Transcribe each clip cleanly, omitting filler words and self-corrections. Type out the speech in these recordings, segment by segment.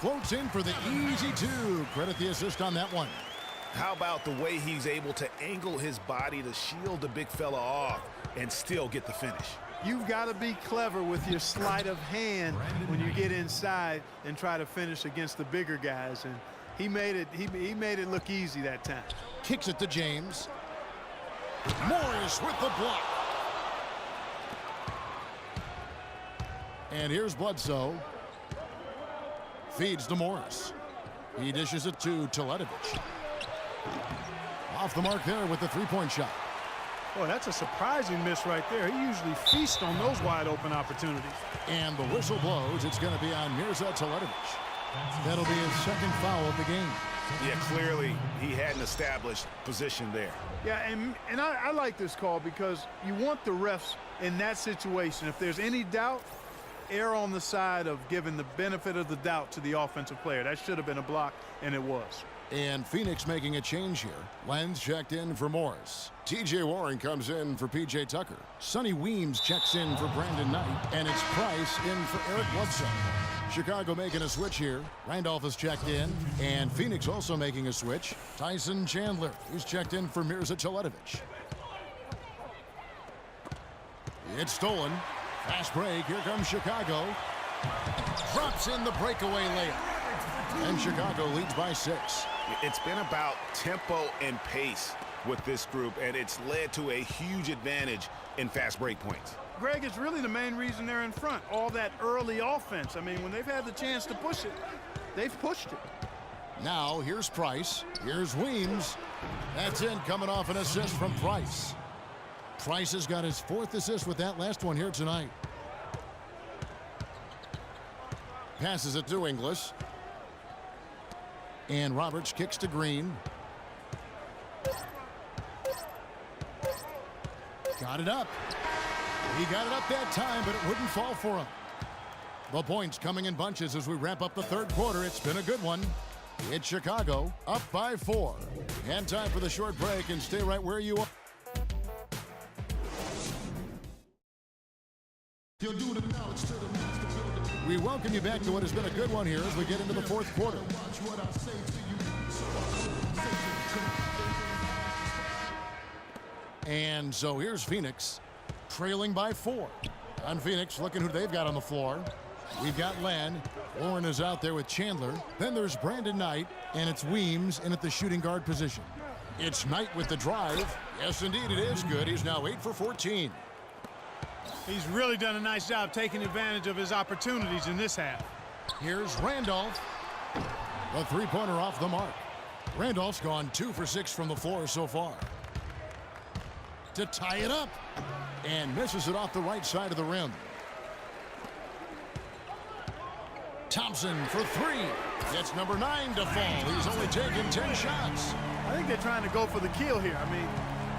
floats in for the easy two. Credit the assist on that one. How about the way he's able to angle his body to shield the big fella off and still get the finish? You've got to be clever with your sleight of hand when you get inside and try to finish against the bigger guys. And he made it look easy that time. Kicks it to James. Morris with the block. And here's Bledsoe. Feeds to Morris. He dishes it to Teletovic. Off the mark there with the three-point shot. Boy, that's a surprising miss right there. He usually feasts on those wide-open opportunities. And the whistle blows. It's going to be on Mirza Teletovic. That'll be his second foul of the game. Yeah, clearly he hadn't established position there. Yeah, and I like this call because you want the refs in that situation. If there's any doubt, err on the side of giving the benefit of the doubt to the offensive player. That should have been a block, and it was. And Phoenix making a change here. Lenz checked in for Morris. T.J. Warren comes in for P.J. Tucker. Sonny Weems checks in for Brandon Knight. And it's Price in for Eric Bledsoe. Chicago making a switch here. Randolph has checked in. And Phoenix also making a switch. Tyson Chandler, who's checked in for Mirza Teletovic. It's stolen. Fast break. Here comes Chicago. Drops in the breakaway layup. And Chicago leads by 6. It's been about tempo and pace with this group, and it's led to a huge advantage in fast break points. Greg, it's really the main reason they're in front. All that early offense. I mean, when they've had the chance to push it, they've pushed it. Now, here's Price. Here's Weems. That's in, coming off an assist from Price. Price has got his 4th assist with that last one here tonight. Passes it to Inglis. And Roberts kicks to Green. Got it up. He got it up that time, but it wouldn't fall for him. The points coming in bunches as we wrap up the third quarter. It's been a good one. It's Chicago up by 4. And time for the short break, and stay right where you are. We welcome you back to what has been a good one here as we get into the fourth quarter. And so here's Phoenix trailing by 4. On Phoenix, looking who they've got on the floor. We've got Len. Warren is out there with Chandler. Then there's Brandon Knight, and it's Weems in at the shooting guard position. It's Knight with the drive. Yes, indeed, it is good. He's now 8 for 14. He's really done a nice job taking advantage of his opportunities in this half. Here's Randolph. The three-pointer off the mark. Randolph's gone 2 for 6 from the floor so far. To tie it up. And misses it off the right side of the rim. Thompson for 3. Gets number 9 to fall. He's only taken 10 shots. I think they're trying to go for the kill here. I mean,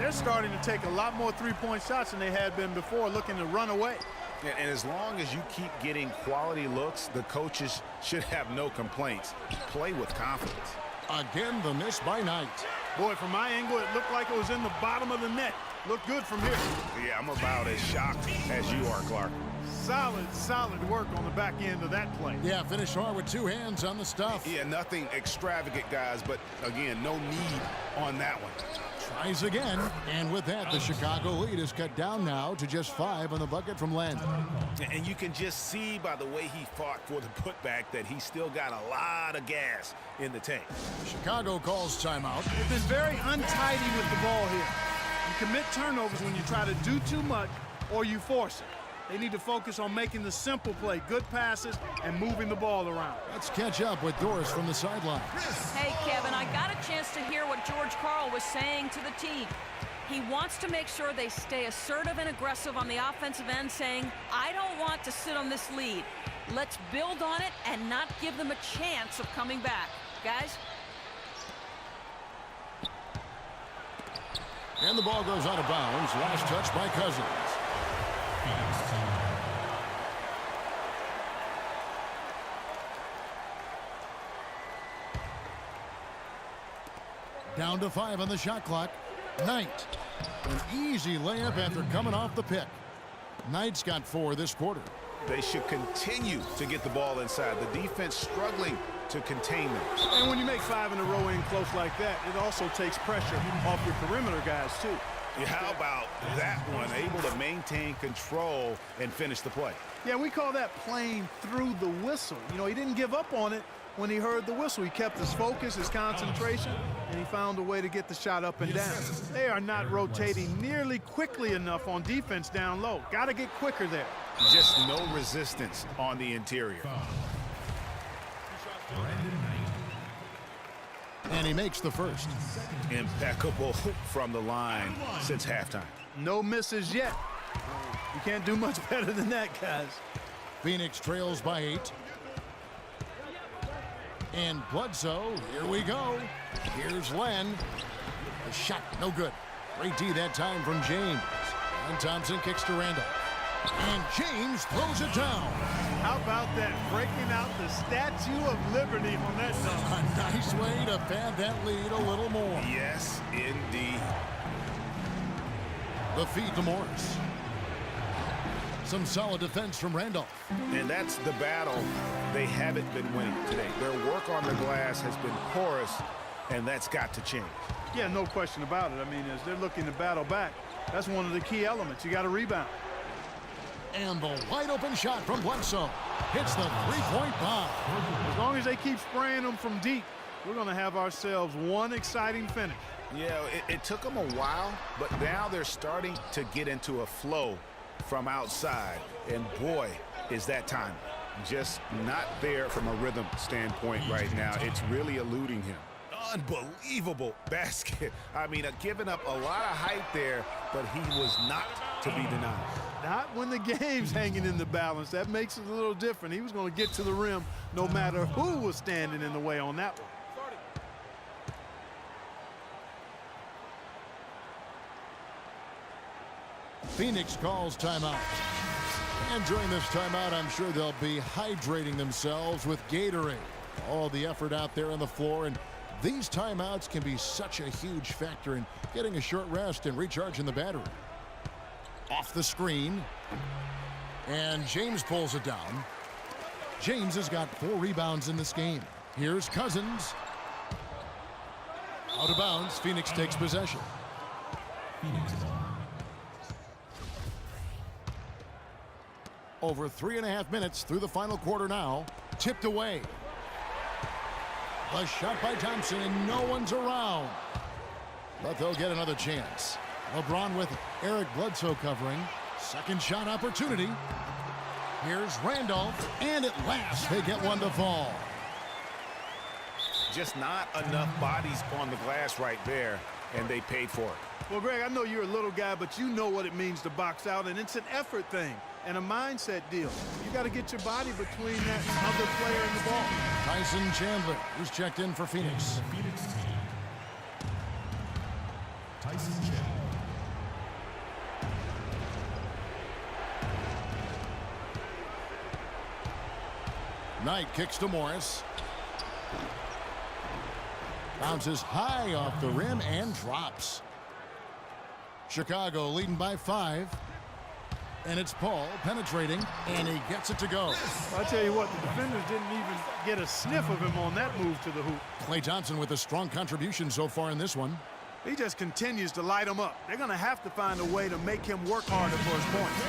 they're starting to take a lot more three-point shots than they had been before, looking to run away. And as long as you keep getting quality looks, the coaches should have no complaints. Play with confidence. Again, the miss by Knight. Boy, from my angle, it looked like it was in the bottom of the net. Looked good from here. Yeah, I'm about as shocked as you are, Clark. Solid work on the back end of that play. Yeah, finished hard with 2 hands on the stuff. Yeah, nothing extravagant, guys, but again, no need on that one. Tries again, and with that, the Chicago lead is cut down now to just 5 on the bucket from Len. And you can just see by the way he fought for the putback that he still got a lot of gas in the tank. Chicago calls timeout. They've been very untidy with the ball here. You commit turnovers when you try to do too much or you force it. They need to focus on making the simple play, good passes, and moving the ball around. Let's catch up with Doris from the sideline. Hey, Kevin, I got a chance to hear what George Karl was saying to the team. He wants to make sure they stay assertive and aggressive on the offensive end, saying, I don't want to sit on this lead. Let's build on it and not give them a chance of coming back. Guys? And the ball goes out of bounds. Last touch by Cousins. Down to 5 on the shot clock. Knight. An easy layup after coming off the pick. Knight's got 4 this quarter. They should continue to get the ball inside. The defense struggling to contain them. And when you make 5 in a row in close like that, it also takes pressure off your perimeter guys, too. Yeah, how about that one? Able to maintain control and finish the play. Yeah, we call that playing through the whistle. You know, he didn't give up on it when he heard the whistle. He kept his focus, his concentration, and he found a way to get the shot up and down. They are not rotating nearly quickly enough on defense down low. Got to get quicker there. Just no resistance on the interior. And he makes the first. Impeccable from the line since halftime. No misses yet. You can't do much better than that, guys. Phoenix trails by 8. And Bledsoe, here we go. Here's Len. A shot, no good. Great D that time from James. And Thompson kicks to Randall. And James throws it down. How about that? Breaking out the Statue of Liberty on that dunk. A nice way to pad that lead a little more. Yes, indeed. The feed to Morris. Some solid defense from Randolph. And that's the battle they haven't been winning today. Their work on the glass has been porous, and that's got to change. Yeah, no question about it. I mean, as they're looking to battle back, that's one of the key elements. You got to rebound. And the wide open shot from Bledsoe hits the three-point bomb. As long as they keep spraying them from deep, we're going to have ourselves one exciting finish. Yeah, it took them a while, but now they're starting to get into a flow from outside. And boy, is that time just not there from a rhythm standpoint right now. It's really eluding him. Unbelievable basket. I mean, giving up a lot of height there, but he was not to be denied. Not when the game's hanging in the balance. That makes it a little different. He was going to get to the rim no matter who was standing in the way on that one. Phoenix calls timeout. And during this timeout, I'm sure they'll be hydrating themselves with Gatorade. All the effort out there on the floor, and these timeouts can be such a huge factor in getting a short rest and recharging the battery. Off the screen. And James pulls it down. James has got 4 rebounds in this game. Here's Cousins. Out of bounds, Phoenix takes possession. Over 3.5 minutes through the final quarter now. Tipped away. A shot by Thompson, and no one's around. But they'll get another chance. LeBron with Eric Bledsoe covering. Second shot opportunity. Here's Randolph, and at last they get one to fall. Just not enough bodies on the glass right there, and they paid for it. Well, Greg, I know you're a little guy, but you know what it means to box out, and it's an effort thing and a mindset deal. You got to get your body between that other player and the ball. Tyson Chandler, who's checked in for Phoenix. Tyson Chandler. Knight kicks to Morris. Bounces high off the rim and drops. Chicago leading by 5. And it's Paul penetrating, and he gets it to go. Well, I tell you what, the defenders didn't even get a sniff of him on that move to the hoop. Klay Thompson with a strong contribution so far in this one. He just continues to light him up. They're going to have to find a way to make him work harder for his points.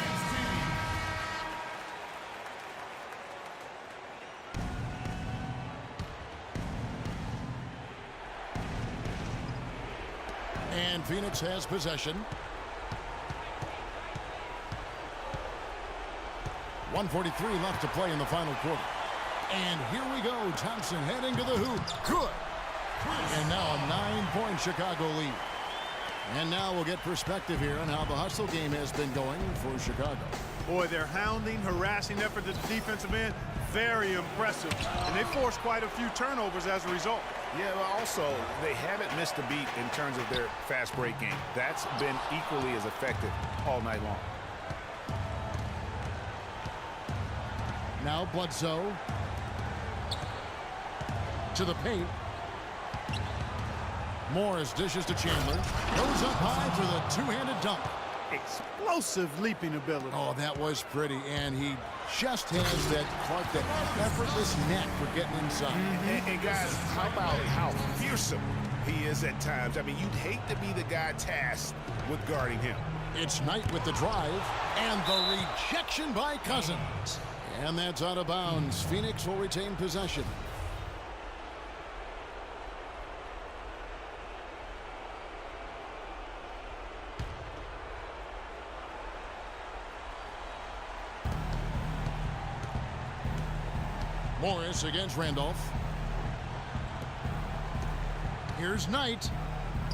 And Phoenix has possession. 1:43 left to play in the final quarter. And here we go. Thompson heading to the hoop. Good. And now a 9-point Chicago lead. And now we'll get perspective here on how the hustle game has been going for Chicago. Boy, their hounding, harassing effort at the defensive end, very impressive. And they forced quite a few turnovers as a result. Yeah, well, also, they haven't missed a beat in terms of their fast break game. That's been equally as effective all night long. Now Bledsoe to the paint. Morris dishes to Chandler. Goes up high for the two-handed dunk. Explosive leaping ability. Oh, that was pretty, and he just has that effortless knack for getting inside. And guys, how about how fearsome he is at times? I mean, you'd hate to be the guy tasked with guarding him. It's Knight with the drive, and the rejection by Cousins. And that's out of bounds. Phoenix will retain possession. Morris against Randolph. Here's Knight,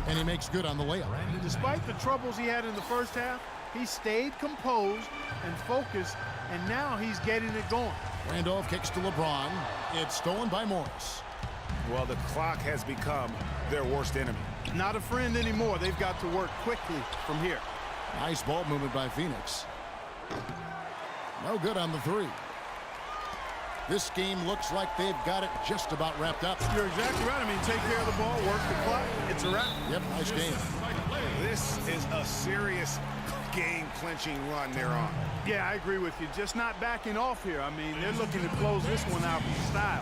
and he makes good on the layup. Despite the troubles he had in the first half, he stayed composed and focused, and now he's getting it going. Randolph kicks to LeBron. It's stolen by Morris. Well, the clock has become their worst enemy. Not a friend anymore. They've got to work quickly from here. Nice ball movement by Phoenix. No good on the three. This game looks like they've got it just about wrapped up. You're exactly right. I mean, take care of the ball, work the clock. It's a wrap. Yep, nice game. This is a serious game-clinching run they're on. Yeah, I agree with you. Just not backing off here. I mean, they're looking to close this one out in style.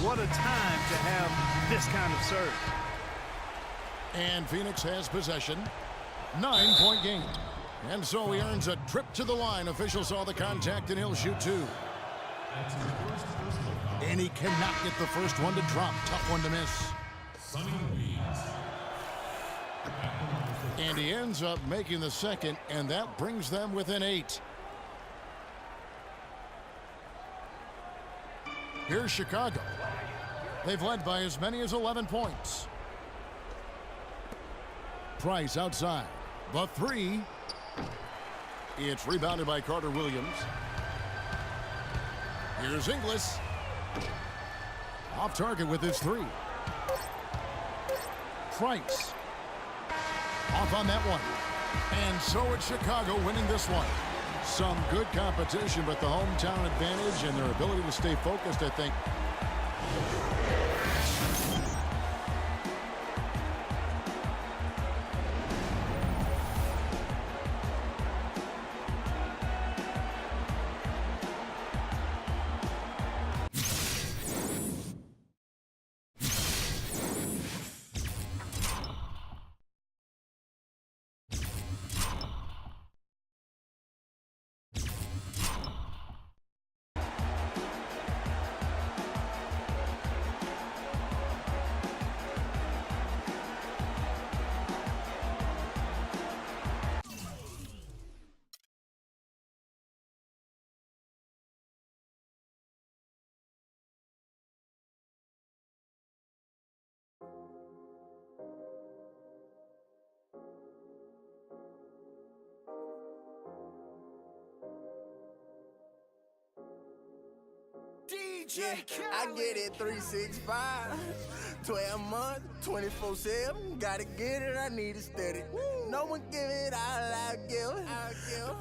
What a time to have this kind of serve. And Phoenix has possession. 9-point game. And so he earns a trip to the line. Official saw the contact, and he'll shoot two. And he cannot get the first one to drop. Tough one to miss. And he ends up making the second, and that brings them within 8. Here's Chicago. They've led by as many as 11 points. Price outside. The three. It's rebounded by Carter Williams. Here's Inglis. Off target with his three. Price. Off on that one. And so it's Chicago winning this one. Some good competition, but the hometown advantage and their ability to stay focused, I think. Yeah, I get it 365, 12 months, 24/7. Gotta get it, I need it steady. No one give it all I give.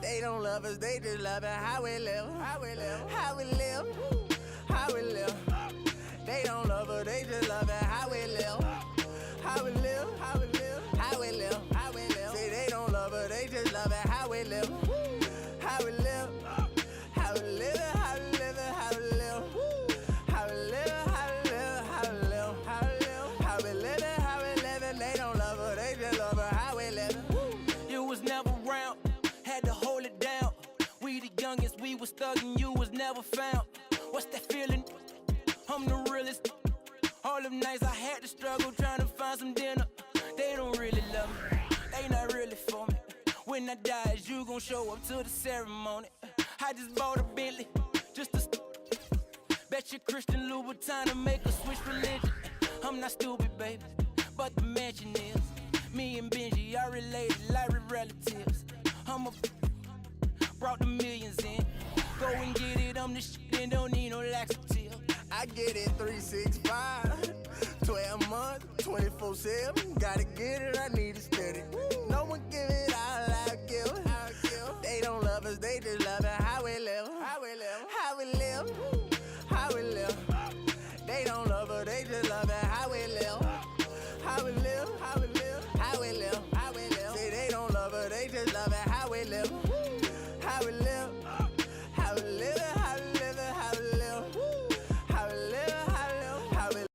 They don't love us, they just love it. How we live, how we live, how we live, how we live. They don't love us, they just love it. How we live, how we live, how we live, how we live, how we live. Say they don't love us, they just love it. How we live, how we live, how we live, how we live, how we live. We was thuggin', you was never found. What's that feeling? I'm the realest. All them nights I had to struggle trying to find some dinner. They don't really love me, they not really for me. When I die, is you gon' show up to the ceremony? I just bought a Bentley, just to bet you Christian Louboutin to make a switch religion. I'm not stupid, baby, but the mansion is. Me and Benji are related like relatives. I'm a brought the millions in. Go and get it, I'm the shit and don't need no laxative. I get it 365, 12 months, 24/7. Gotta get it, I need it steady. No one give it all I give. They don't love us, they just love it. How we live, how we live, how we live, how we live. They don't love us, they just love it.